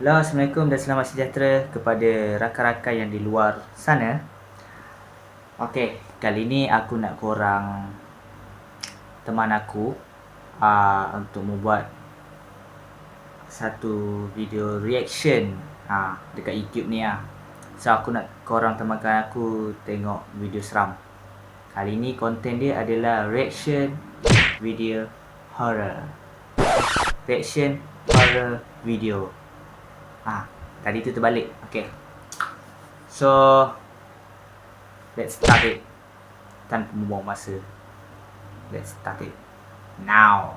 Halo, Assalamualaikum dan selamat sejahtera kepada rakan-rakan yang di luar sana. Okey, kali ni aku nak korang teman aku untuk membuat satu video reaction dekat YouTube ni . So aku nak korang temankan aku tengok video seram. Kali ni konten dia adalah reaction video horror. Reaction horror video. Tadi tu terbalik. Okay. So let's start it. Tanpa membuang masa, let's start it now.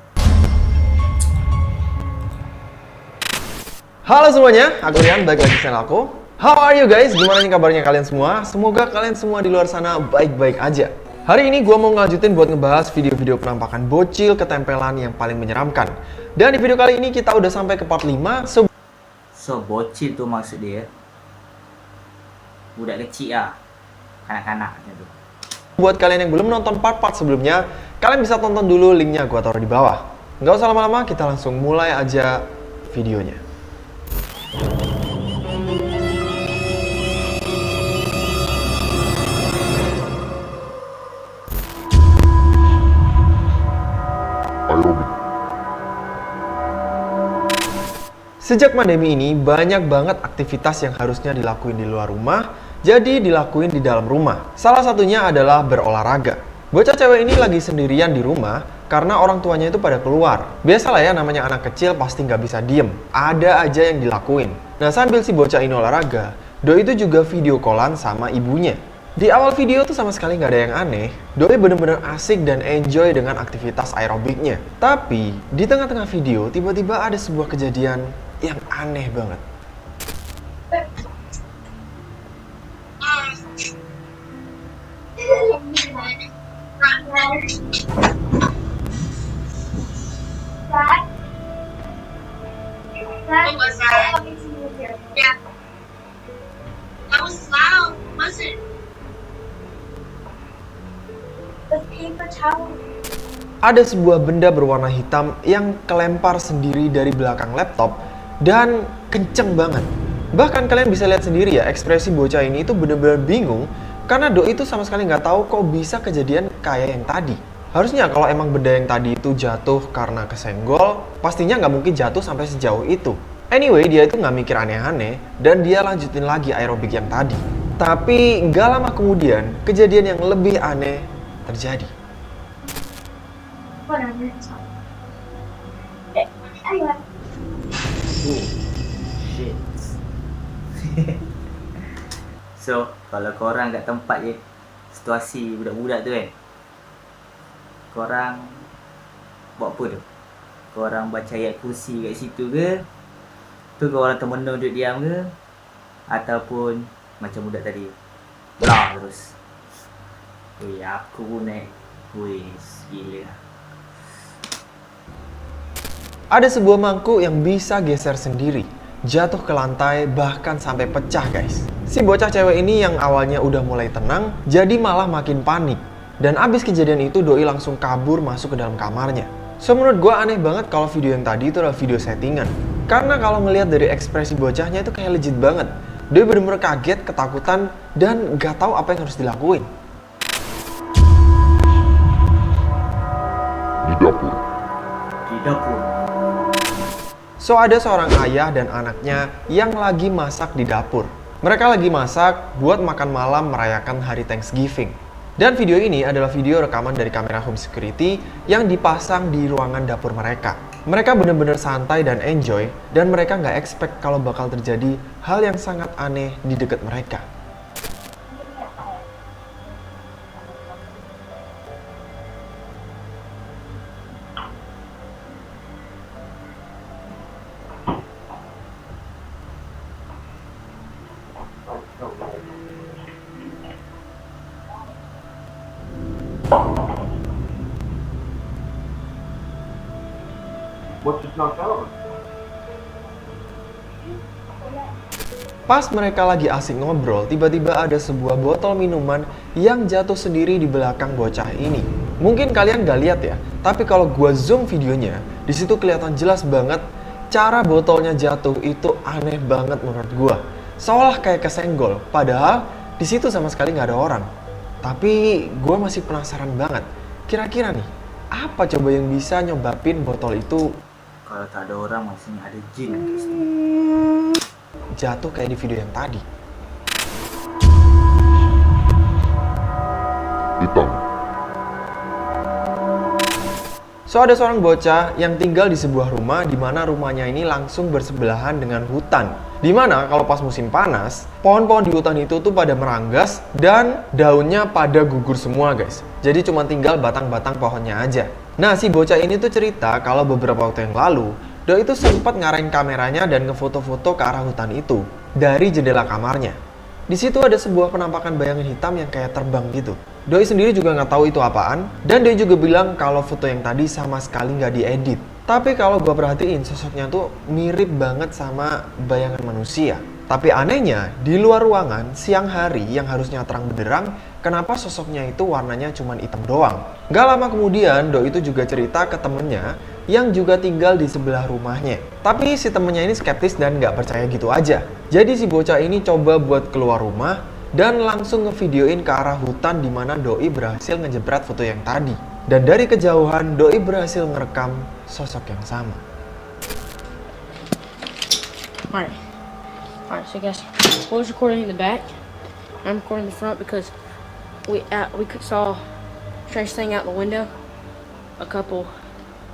Halo semuanya, aku Rian, balik lagi di channel aku. How are you guys? Gimana nih kabarnya kalian semua? Semoga kalian semua di luar sana baik-baik aja. Hari ini gue mau ngelanjutin buat ngebahas video-video penampakan bocil ketempelan yang paling menyeramkan. Dan di video kali ini kita udah sampai ke part 5. So bocil tu maksud dia budak kecil kanak-kanak macam tu. Buat kalian yang belum nonton part-part sebelumnya, kalian bisa tonton dulu, linknya gue taruh di bawah. Nggak usah lama-lama, kita langsung mulai aja videonya. Sejak pandemi ini, banyak banget aktivitas yang harusnya dilakuin di luar rumah, jadi dilakuin di dalam rumah. Salah satunya adalah berolahraga. Bocah cewek ini lagi sendirian di rumah karena orang tuanya itu pada keluar. Biasalah ya, namanya anak kecil pasti nggak bisa diem. Ada aja yang dilakuin. Nah, sambil si bocah ini olahraga, Doi itu juga video callan sama ibunya. Di awal video tuh sama sekali nggak ada yang aneh. Doi bener-bener asik dan enjoy dengan aktivitas aerobiknya. Tapi, di tengah-tengah video, tiba-tiba ada sebuah kejadian yang aneh banget. What was that? Yeah. That was loud, was it? The paper towel. Ada sebuah benda berwarna hitam yang kelempar sendiri dari belakang laptop dan kenceng banget. Bahkan kalian bisa lihat sendiri ya, ekspresi bocah ini itu bener-bener bingung karena Doi itu sama sekali nggak tahu kok bisa kejadian kayak yang tadi. Harusnya kalau emang benda yang tadi itu jatuh karena kesenggol, pastinya nggak mungkin jatuh sampai sejauh itu. Anyway, dia itu nggak mikir aneh-aneh dan dia lanjutin lagi aerobik yang tadi. Tapi nggak lama kemudian, kejadian yang lebih aneh terjadi. Shit. So, kalau korang kat tempat je, situasi budak-budak tu kan, korang buat apa tu? Korang baca ayat kursi kat situ ke? Tu korang termenung duduk diam ke? Ataupun macam budak tadi, belah terus. Weh, aku pun naik. Weh, gila. Ada sebuah mangkuk yang bisa geser sendiri, jatuh ke lantai, bahkan sampai pecah guys. Si bocah cewek ini yang awalnya udah mulai tenang, jadi malah makin panik. Dan abis kejadian itu Doi langsung kabur masuk ke dalam kamarnya. So menurut gue aneh banget kalau video yang tadi itu adalah video settingan. Karena kalau ngelihat dari ekspresi bocahnya itu kayak legit banget. Doi bener-bener kaget, ketakutan, dan gak tahu apa yang harus dilakuin. Di dapur. So ada seorang ayah dan anaknya yang lagi masak di dapur. Mereka lagi masak buat makan malam merayakan hari Thanksgiving. Dan video ini adalah video rekaman dari kamera home security yang dipasang di ruangan dapur mereka. Mereka bener-bener santai dan enjoy, dan mereka nggak expect kalau bakal terjadi hal yang sangat aneh di dekat mereka. Pas mereka lagi asik ngobrol, tiba-tiba ada sebuah botol minuman yang jatuh sendiri di belakang bocah ini. Mungkin kalian gak lihat ya, tapi kalau gua zoom videonya, di situ kelihatan jelas banget cara botolnya jatuh itu aneh banget menurut gua. Seolah kayak kesenggol, padahal di situ sama sekali nggak ada orang. Tapi gua masih penasaran banget. Kira-kira nih, apa coba yang bisa nyebabin botol itu Kalau tak ada orang maksudnya ada jin guys. jatuh kayak di video yang tadi? hitam, So, ada seorang bocah yang tinggal di sebuah rumah di mana rumahnya ini langsung bersebelahan dengan hutan. Di mana kalau pas musim panas, pohon-pohon di hutan itu tuh pada meranggas dan daunnya pada gugur semua, guys. Jadi cuma tinggal batang-batang pohonnya aja. Nah, si bocah ini tuh cerita kalau beberapa waktu yang lalu, Doi itu sempat ngarahin kameranya dan ngefoto-foto ke arah hutan itu dari jendela kamarnya. Di situ ada sebuah penampakan bayangan hitam yang kayak terbang gitu. Doi sendiri juga nggak tahu itu apaan, dan Doi juga bilang kalau foto yang tadi sama sekali nggak diedit. Tapi kalau gua perhatiin, sosoknya tuh mirip banget sama bayangan manusia. Tapi anehnya, di luar ruangan, siang hari yang harusnya terang benderang, kenapa sosoknya itu warnanya cuma hitam doang? Gak lama kemudian, Doi itu juga cerita ke temennya yang juga tinggal di sebelah rumahnya. Tapi si temennya ini skeptis dan nggak percaya gitu aja. Jadi si bocah ini coba buat keluar rumah dan langsung ngevideoin ke arah hutan di mana Doi berhasil ngejebret foto yang tadi. Dan dari kejauhan, Doi berhasil ngerekam sosok yang sama. Alright, so guys, I was recording in the back. I'm recording in the front because we saw strange thing out the window a couple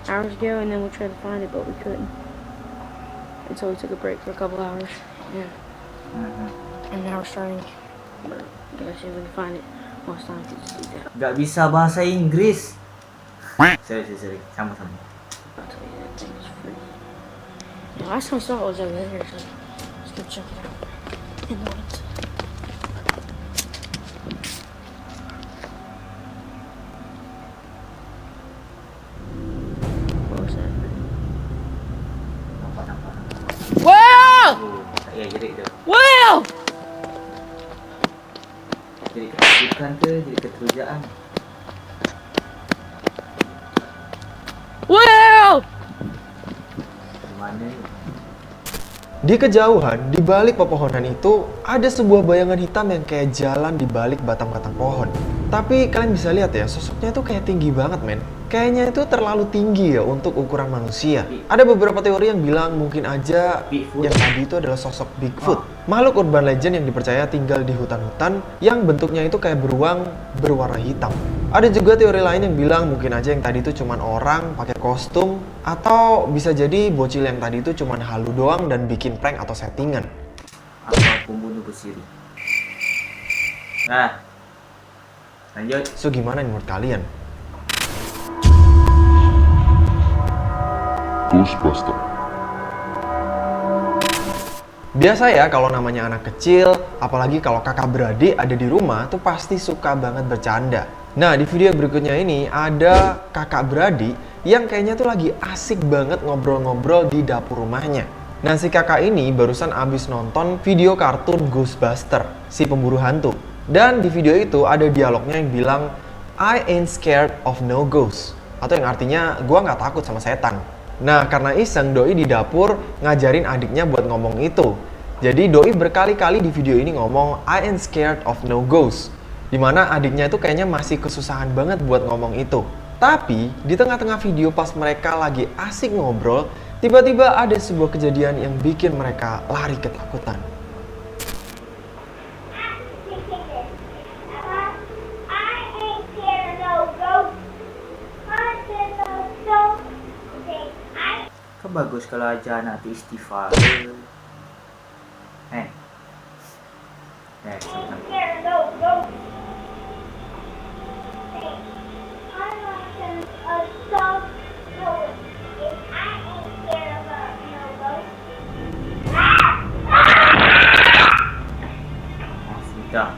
hours ago, and then we tried to find it, but we couldn't. And so we took a break for a couple hours. Yeah. And now we're starting. But let's see if we can find it. Most times we just do that. Gak bisa bahasa Inggris. Sorry. Sama-sama. I'll tell you that thing is free. Yeah, last time I saw it was over there, so let's go check it out. In the woods. What was that? Nampak. Will! Tak payah jerit tu. Will! Jadi ketakutan ke, jadi keterujaan. Will! Di mana ni? Di kejauhan, di balik pepohonan itu, ada sebuah bayangan hitam yang kayak jalan di balik batang-batang pohon. Tapi kalian bisa lihat ya, sosoknya itu kayak tinggi banget, men. Kayaknya itu terlalu tinggi ya untuk ukuran manusia. Ada beberapa teori yang bilang mungkin aja Bigfoot. yang tadi itu adalah sosok Bigfoot. Makhluk urban legend yang dipercaya tinggal di hutan-hutan yang bentuknya itu kayak beruang berwarna hitam. Ada juga teori lain yang bilang mungkin aja yang tadi itu cuman orang pakai kostum, atau bisa jadi bocil yang tadi itu cuman halu doang dan bikin prank atau settingan. Atau pembunuh bersiri. Nah, lanjut. So gimana nih menurut kalian? Ghostbuster, Biasa ya kalau namanya anak kecil, apalagi kalau kakak beradik ada di rumah tuh pasti suka banget bercanda. Nah, di video berikutnya ini ada kakak beradik yang kayaknya tuh lagi asik banget ngobrol-ngobrol di dapur rumahnya. Nah, si kakak ini barusan abis nonton video kartun Ghostbuster, si pemburu hantu. Dan di video itu ada dialognya yang bilang, I ain't scared of no ghost. Atau yang artinya, gua nggak takut sama setan. Nah, karena iseng, Doi di dapur ngajarin adiknya buat ngomong itu. Jadi Doi berkali-kali di video ini ngomong I ain't scared of no ghost. Dimana adiknya itu kayaknya masih kesusahan banget buat ngomong itu. Tapi di tengah-tengah video pas mereka lagi asik ngobrol, tiba-tiba ada sebuah kejadian yang bikin mereka lari ketakutan. Kan bagus kalau ajar anak tu istighfar. Sama-sama. Sudah.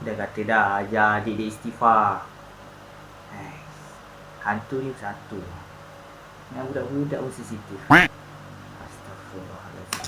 Dah kata dah ajar adik dia istighfar. Hantu ni satu. Yang budak-budak pun sensitif. Astagfirullahaladzim.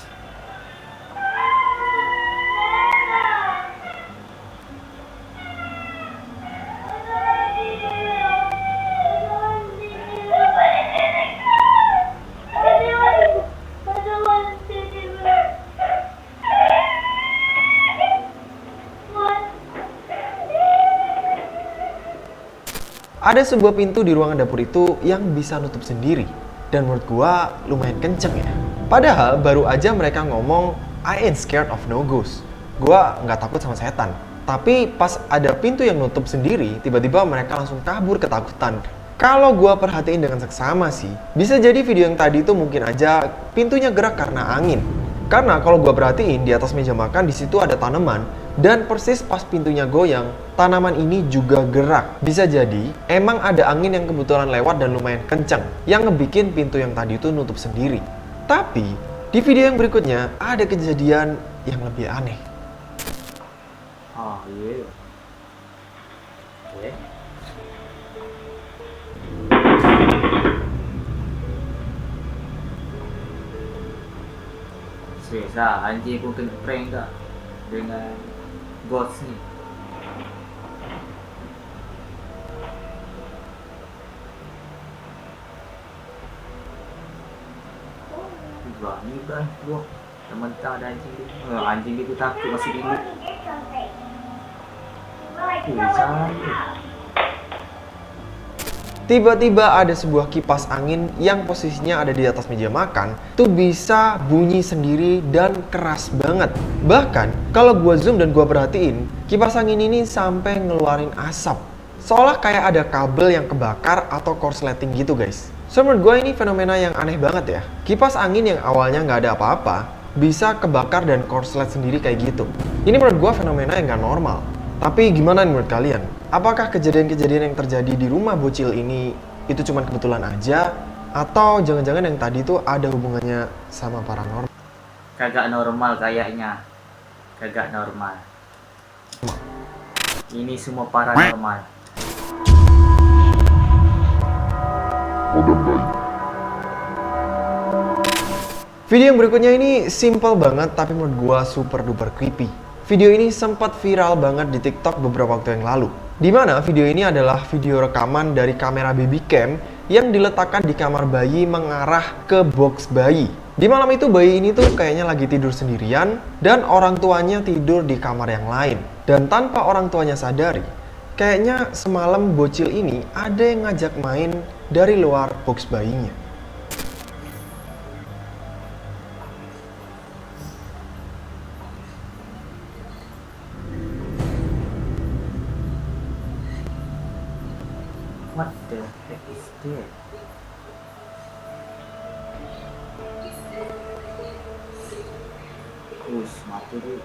ada sebuah pintu di ruangan dapur itu yang bisa nutup sendiri. Dan menurut gua lumayan kenceng ya. Padahal baru aja mereka ngomong, I ain't scared of no ghost. Gua nggak takut sama setan. Tapi pas ada pintu yang nutup sendiri, tiba-tiba mereka langsung kabur ketakutan. Kalau gua perhatiin dengan seksama sih, bisa jadi video yang tadi itu mungkin aja pintunya gerak karena angin. Karena kalau gua perhatiin di atas meja makan di situ ada tanaman dan persis pas pintunya goyang, tanaman ini juga gerak. Bisa jadi emang ada angin yang kebetulan lewat dan lumayan kencang yang ngebikin pintu yang tadi itu nutup sendiri. Tapi di video yang berikutnya ada kejadian yang lebih aneh. Oh iya. Oke. Serius lah, anjing pun kena prank tak dengan ghost ni. Ni kan buah mentah ada anjing dia. Anjing dia tu takut masih hidup. Tiba-tiba ada sebuah kipas angin yang posisinya ada di atas meja makan tuh bisa bunyi sendiri dan keras banget. Bahkan kalau gua zoom dan gua perhatiin, kipas angin ini sampai ngeluarin asap. Seolah kayak ada kabel yang kebakar atau korsleting gitu guys. So menurut gua ini fenomena yang aneh banget ya. Kipas angin yang awalnya nggak ada apa-apa bisa kebakar dan korslet sendiri kayak gitu. Ini menurut gua fenomena yang nggak normal. Tapi gimana menurut kalian? Apakah kejadian-kejadian yang terjadi di rumah bocil ini itu cuma kebetulan aja? Atau jangan-jangan yang tadi itu ada hubungannya sama paranormal? Kagak normal kayaknya. Kagak normal. Ini semua paranormal. Video yang berikutnya ini simple banget tapi menurut gua super duper creepy. Video ini sempat viral banget di TikTok beberapa waktu yang lalu. Dimana video ini adalah video rekaman dari kamera baby cam yang diletakkan di kamar bayi mengarah ke box bayi. Di malam itu bayi ini tuh kayaknya lagi tidur sendirian dan orang tuanya tidur di kamar yang lain. Dan tanpa orang tuanya sadari, kayaknya semalam bocil ini ada yang ngajak main dari luar box bayinya. What the heck is that? Mati dia.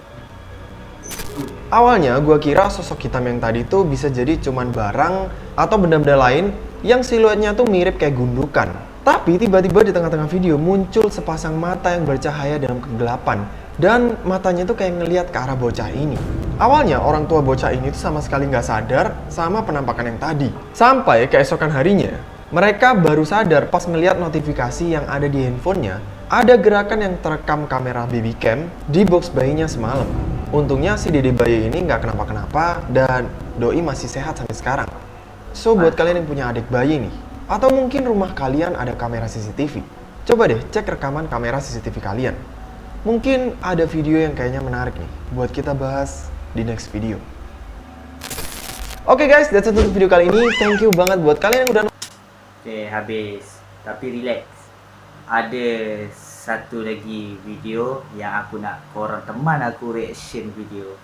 Awalnya gua kira sosok hitam yang tadi tuh bisa jadi cuman barang atau benda-benda lain yang siluetnya tuh mirip kayak gundukan. Tapi tiba-tiba di tengah-tengah video muncul sepasang mata yang bercahaya dalam kegelapan dan matanya tuh kayak ngelihat ke arah bocah ini. Awalnya orang tua bocah ini tuh sama sekali nggak sadar sama penampakan yang tadi. Sampai keesokan harinya, mereka baru sadar pas ngelihat notifikasi yang ada di handphonenya ada gerakan yang terekam kamera baby cam di box bayinya semalam. Untungnya si dede bayi ini nggak kenapa-kenapa dan doi masih sehat sampai sekarang. So buat kalian yang punya adik bayi nih, atau mungkin rumah kalian ada kamera CCTV, coba deh cek rekaman kamera CCTV kalian. Mungkin ada video yang kayaknya menarik nih buat kita bahas di next video. Oke guys, that's it untuk video kali ini. Thank you banget buat kalian yang udah Okay, habis. Tapi relax. Ada satu lagi video yang aku nak korang teman aku reaction video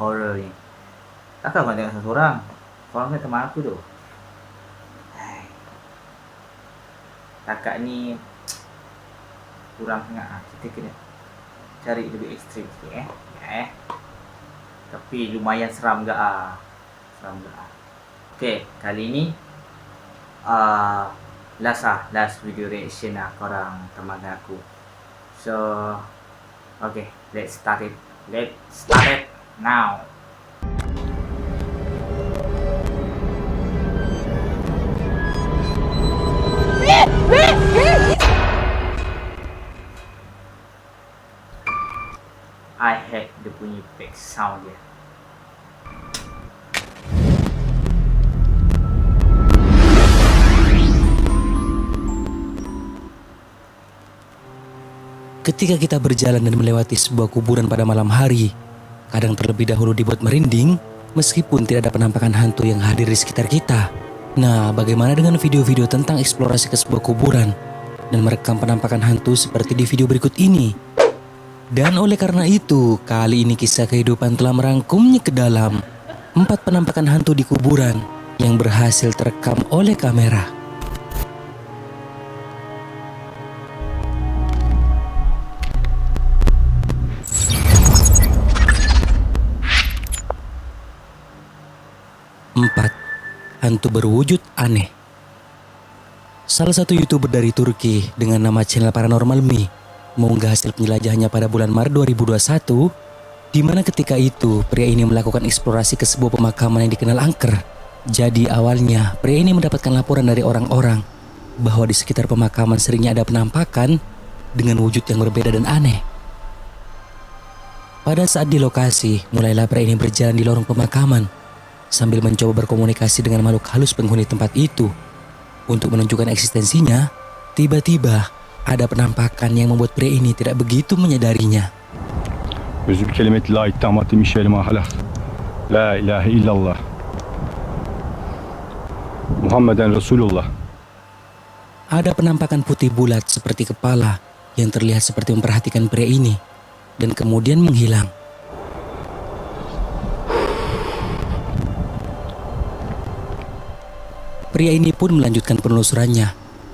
horror ni. Takkan kau tengok seorang. Korang kan teman aku tu. Hai. Takak ni kurang sangat. Kita kena cari lebih ekstrim sikit Tapi lumayan seram gak Seram gak Okay, kali ni last video reaction lah korang teman aku. So okay, let's start it now. I hate the bunyi back sound dia. Ketika kita berjalan dan melewati sebuah kuburan pada malam hari, kadang terlebih dahulu dibuat merinding meskipun tidak ada penampakan hantu yang hadir di sekitar kita. Nah, bagaimana dengan video-video tentang eksplorasi ke sebuah kuburan dan merekam penampakan hantu seperti di video berikut ini? Dan oleh karena itu, kali ini kisah kehidupan telah merangkumnya ke dalam 4 penampakan hantu di kuburan yang berhasil terekam oleh kamera. Empat, hantu berwujud aneh. Salah satu YouTuber dari Turki dengan nama channel Paranormal Me mengunggah hasil penjelajahannya pada bulan Maret 2021, di mana ketika itu pria ini melakukan eksplorasi ke sebuah pemakaman yang dikenal angker. Jadi awalnya pria ini mendapatkan laporan dari orang-orang bahwa di sekitar pemakaman seringnya ada penampakan dengan wujud yang berbeda dan aneh. Pada saat di lokasi, mulailah pria ini berjalan di lorong pemakaman sambil mencoba berkomunikasi dengan makhluk halus penghuni tempat itu. Untuk menunjukkan eksistensinya, tiba-tiba ada penampakan yang membuat pria ini tidak begitu menyadarinya. Özür kelimeti la ittamatı mişeli mahalak. La ilahe illallah. Muhammeden Rasulullah. Ada penampakan putih bulat seperti kepala yang terlihat seperti memperhatikan pria ini dan kemudian menghilang. Pria ini pun melanjutkan penelusurannya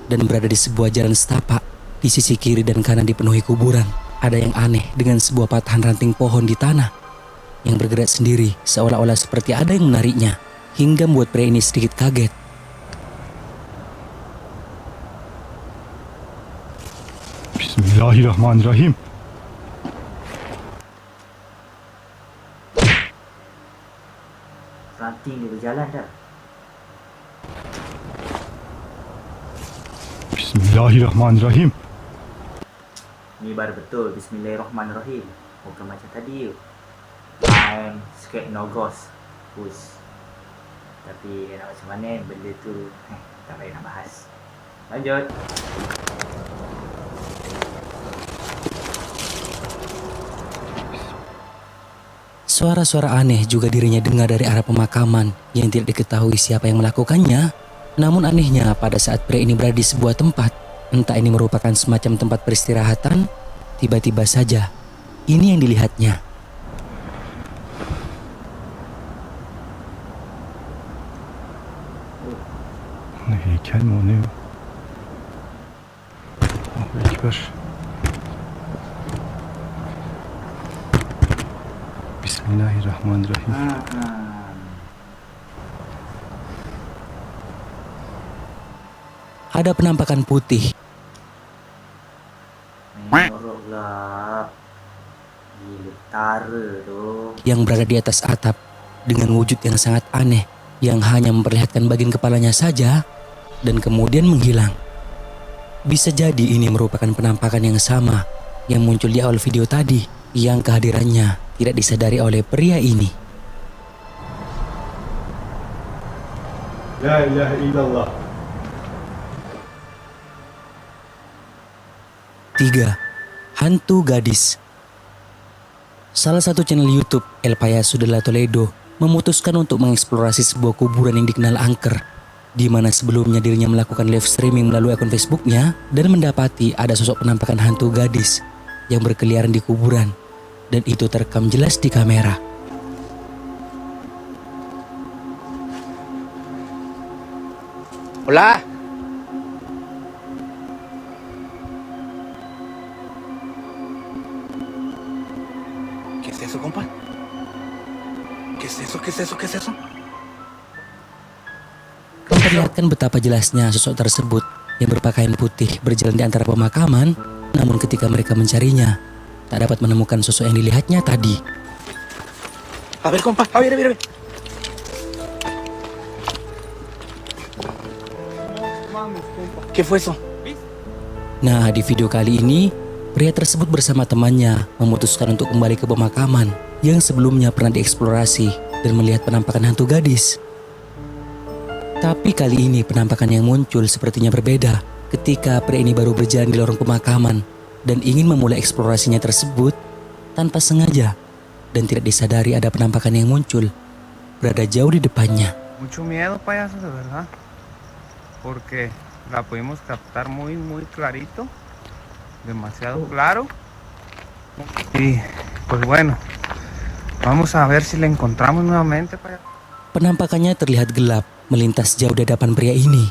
dan berada di sebuah jalan setapak. Di sisi kiri dan kanan dipenuhi kuburan. Ada yang aneh dengan sebuah patahan ranting pohon di tanah yang bergerak sendiri seolah-olah seperti ada yang menariknya, hingga membuat pria ini sedikit kaget. Bismillahirrahmanirrahim. Ranting dia berjalan dah. Bismillahirrahmanirrahim. Ni baru betul. Bismillahirrahmanirrahim. Bukan macam tadi. I'm scared no ghost. Push. Tapi nak macam mana benda tu tak payah nak bahas. Lanjut. Suara-suara aneh juga dirinya dengar dari arah pemakaman yang tidak diketahui siapa yang melakukannya. Namun anehnya pada saat pria ini berada di sebuah tempat, entah ini merupakan semacam tempat peristirahatan, tiba-tiba saja ini yang dilihatnya. Ne heykel mi o ne? Allahu Ekber. Bismillahirrahmanirrahim. Ada penampakan putih Menyorok lah. Gila tara tu. yang berada di atas atap dengan wujud yang sangat aneh yang hanya memperlihatkan bagian kepalanya saja dan kemudian menghilang. Bisa jadi ini merupakan penampakan yang sama yang muncul di awal video tadi yang kehadirannya tidak disadari oleh pria ini. La ilahe illallah. 3. Hantu gadis. Salah satu channel YouTube El Payaso de la Toledo memutuskan untuk mengeksplorasi sebuah kuburan yang dikenal angker, di mana sebelumnya dirinya melakukan live streaming melalui akun Facebooknya dan mendapati ada sosok penampakan hantu gadis yang berkeliaran di kuburan, dan itu terekam jelas di kamera. Hola. ¿Qué es eso, compa? ¿Qué es eso? ¿Qué es eso? ¿Qué es eso? Memperlihatkan betapa jelasnya sosok tersebut yang berpakaian putih berjalan di antara pemakaman, namun ketika mereka mencarinya, tak dapat menemukan sosok yang dilihatnya tadi. A ver, compa. A ver, a ver, a ver. ¿Qué fue eso? Nah, di video kali ini, pria tersebut bersama temannya memutuskan untuk kembali ke pemakaman yang sebelumnya pernah dieksplorasi dan melihat penampakan hantu gadis. Tapi kali ini penampakan yang muncul sepertinya berbeda ketika pria ini baru berjalan di lorong pemakaman dan ingin memulai eksplorasinya tersebut tanpa sengaja dan tidak disadari ada penampakan yang muncul berada jauh di depannya. Mucho miedo, payaso, de verdad. porque la pudimos captar muy clarito, demasiado claro. Y pues bueno, vamos a ver si la encontramos nuevamente para... Penampakannya terlihat gelap melintas jauh di hadapan pria ini.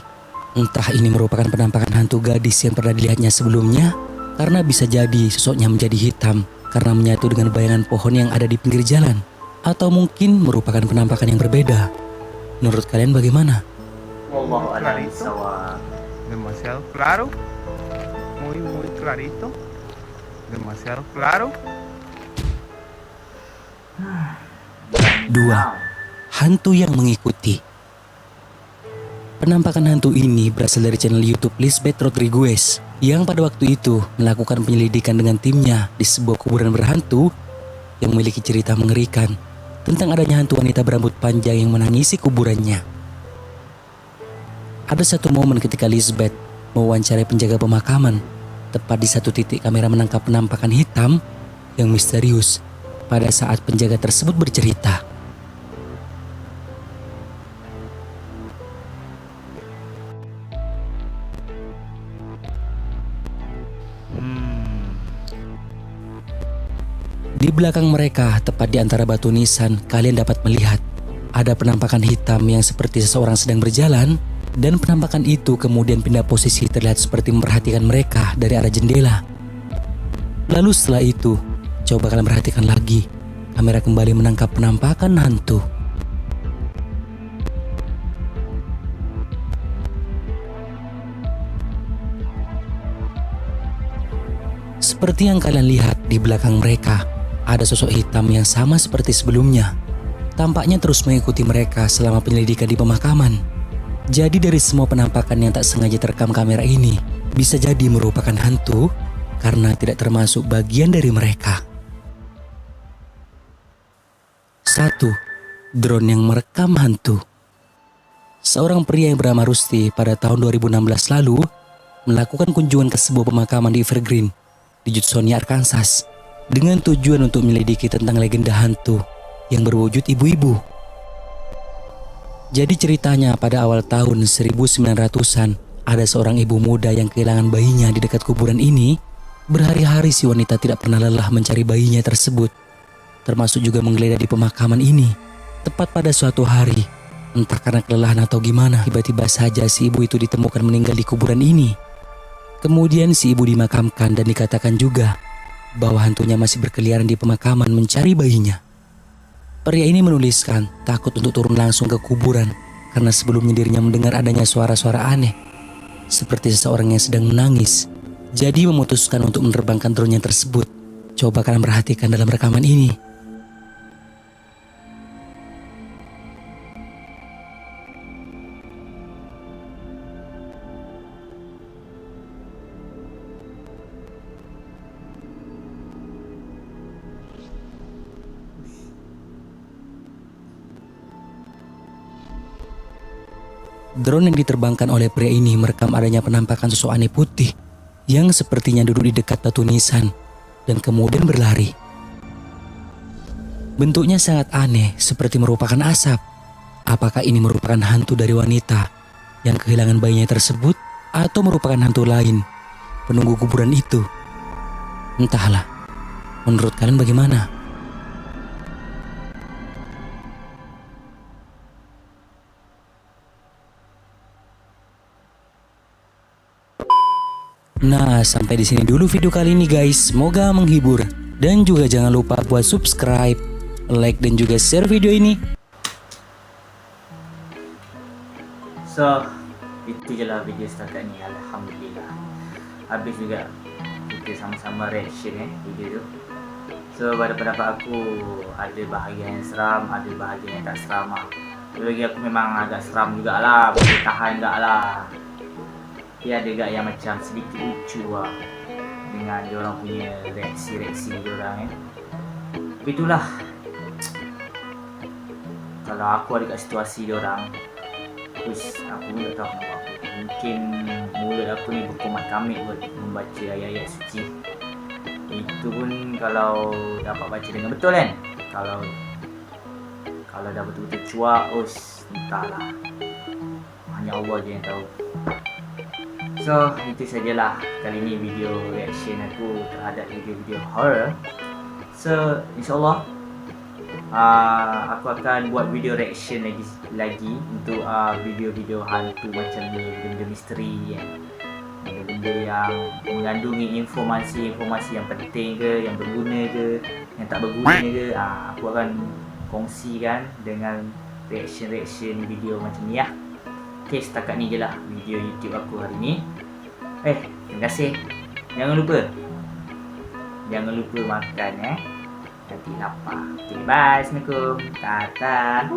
Entah ini merupakan penampakan hantu gadis yang pernah dilihatnya sebelumnya, karena bisa jadi sosoknya menjadi hitam karena menyatu dengan bayangan pohon yang ada di pinggir jalan. Atau mungkin merupakan penampakan yang berbeda. Menurut kalian bagaimana? Wallahu a'lam bishawab. Demasiado claro, muy clarito, demasiado claro. 2. Hantu yang mengikuti. Penampakan hantu ini berasal dari channel YouTube Lisbeth Rodriguez yang pada waktu itu melakukan penyelidikan dengan timnya di sebuah kuburan berhantu yang memiliki cerita mengerikan tentang adanya hantu wanita berambut panjang yang menangisi kuburannya. Ada satu momen ketika Lisbeth mewawancarai penjaga pemakaman, tepat di satu titik kamera menangkap penampakan hitam yang misterius pada saat penjaga tersebut bercerita. Di belakang mereka, tepat di antara batu nisan, kalian dapat melihat ada penampakan hitam yang seperti seseorang sedang berjalan, dan penampakan itu kemudian pindah posisi terlihat seperti memperhatikan mereka dari arah jendela. Lalu setelah itu, coba kalian perhatikan lagi, kamera kembali menangkap penampakan hantu. Seperti yang kalian lihat di belakang mereka, ada sosok hitam yang sama seperti sebelumnya. Tampaknya terus mengikuti mereka selama penyelidikan di pemakaman. Jadi dari semua penampakan yang tak sengaja terekam kamera ini, bisa jadi merupakan hantu karena tidak termasuk bagian dari mereka. 1. Drone yang merekam hantu. Seorang pria yang bernama Rusty pada tahun 2016 lalu melakukan kunjungan ke sebuah pemakaman di Evergreen di Judsonia, Arkansas, dengan tujuan untuk menyelidiki tentang legenda hantu yang berwujud ibu-ibu. Jadi ceritanya pada awal tahun 1900-an, ada seorang ibu muda yang kehilangan bayinya di dekat kuburan ini. Berhari-hari si wanita tidak pernah lelah mencari bayinya tersebut, termasuk juga menggeledah di pemakaman ini. Tepat pada suatu hari, entah karena kelelahan atau gimana, tiba-tiba saja si ibu itu ditemukan meninggal di kuburan ini. Kemudian si ibu dimakamkan dan dikatakan juga bahwa hantunya masih berkeliaran di pemakaman mencari bayinya. Pria ini menuliskan takut untuk turun langsung ke kuburan karena sebelumnya dirinya mendengar adanya suara-suara aneh seperti seseorang yang sedang menangis. Jadi memutuskan untuk menerbangkan drone-nya tersebut. Coba kalian perhatikan dalam rekaman ini. Drone yang diterbangkan oleh pria ini merekam adanya penampakan sosok aneh putih yang sepertinya duduk di dekat batu nisan dan kemudian berlari. Bentuknya sangat aneh seperti merupakan asap. Apakah ini merupakan hantu dari wanita yang kehilangan bayinya tersebut atau merupakan hantu lain penunggu kuburan itu? Entahlah. Menurut kalian bagaimana? Nah, sampai di sini dulu video kali ini guys. Semoga menghibur dan juga jangan lupa buat subscribe, like dan juga share video ini. So, itu je lah video setakat ni. Alhamdulillah. Habis juga kita sama-sama reaction video tu. So, pada pendapat aku ada bahagian yang seram, ada bahagian yang tak seram lah. Bagi aku memang agak seram jugalah, boleh tahan juga lah. Dia ada gak yang macam sedikit lucu lah dengan diorang punya reaksi-reaksi diorang Tapi itulah, kalau aku ada kat situasi diorang, terus aku pun tak tahu nak buat apa. Mungkin mulut aku ni berkomat kamit buat membaca ayat-ayat suci. Itu pun kalau dapat baca dengan betul kan. Kalau dah betul-betul cuak, entahlah. Hanya Allah je yang tahu. So, itu sajalah kali ini video reaction aku terhadap video-video horror. So, insyaAllah aku akan buat video reaction lagi untuk video-video hantu macam ni, benda misteri kan. Benda yang mengandungi informasi-informasi yang penting ke, yang berguna ke, yang tak berguna ke, aku akan kongsikan dengan reaction video macam ni ya. Okay, setakat ni je lah video YouTube aku hari ni. Terima kasih. Jangan lupa makan nanti lapar. Okay, bye. Assalamualaikum. Tata.